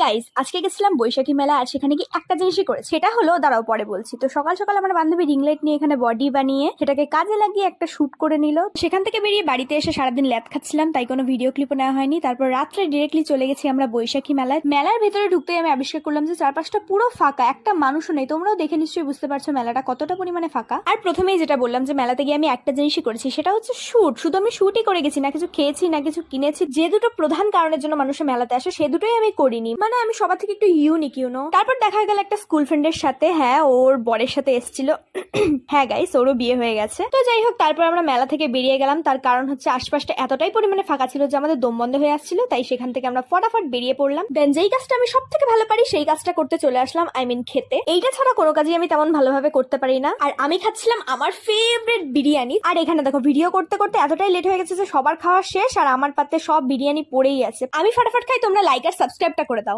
Guys, আজকে গেছিলাম বৈশাখী মেলা আর সেখানে কি একটা জিনিসই করেছে, সেটা হলো দাঁড়াও পরে বলছি। তো সকাল সকাল আমার বান্ধবী রিং লাইট নিয়ে এখানে বডি বানিয়ে সেটাকে কাজে লাগিয়ে একটা শুট করে নিল। সেখান থেকে বেরিয়ে বাড়িতে এসে সারাদিন ল্যাদ খাচ্ছিলাম, তাই কোনো ভিডিও ক্লিপও নেওয়া হয়নি। তারপর রাত্রে ডিরেক্টলি চলে গেছি আমরা বৈশাখী মেলায়। মেলার ভেতরে ঢুকতেই আমি আবিষ্কার করলাম যে চারপাশটা পুরো ফাঁকা, একটা মানুষও নেই। তোমরাও দেখে নিশ্চয়ই বুঝতে পারছো মেলাটা কতটা পরিমাণে ফাঁকা। আর প্রথমেই যেটা বললাম যে মেলাতে গিয়ে আমি একটা জিনিসই করেছি, সেটা হচ্ছে শুট। শুধু আমি শুটই করে গেছি, না কিছু খেয়েছি না কিছু কিনেছি। যে দুটো প্রধান কারণের জন্য মানুষের মেলাতে আসে সে দুটোই আমি করিনি। মানে আমি সবার থেকে একটু ইউনিক তারপর দেখা গেল একটা স্কুল ফ্রেন্ডের সাথে, হ্যাঁ ওর বরের সাথে এসেছিল। হ্যাঁ গাইস, ওরও বিয়ে হয়ে গেছে। তো যাই হোক, তারপর আমরা মেলা থেকে বেরিয়ে গেলাম। তার কারণ হচ্ছে আশপাশটা এতটাই পরিমাণে ফাঁকা ছিল যে আমাদের দম বন্ধ হয়ে আসছিল, তাই সেখান থেকে আমরা ফটাফট বেরিয়ে পড়লাম। দেন যেই কাজটা আমি সব থেকে ভালো পারি সেই কাজটা করতে চলে আসলাম, আই মিন খেতে। এইটা ছাড়া কোনো কাজই আমি তেমন ভালোভাবে করতে পারি না। আর আমি খাচ্ছিলাম আমার ফেভারিট বিরিয়ানি। আর এখানে দেখো, ভিডিও করতে করতে এতটাই লেট হয়ে গেছে যে সবার খাওয়া শেষ আর আমার পাতে সব বিরিয়ানি পড়েই আছে। আমি ফটাফট খাই, তোমরা লাইক আর সাবস্ক্রাইবটা করে দাও।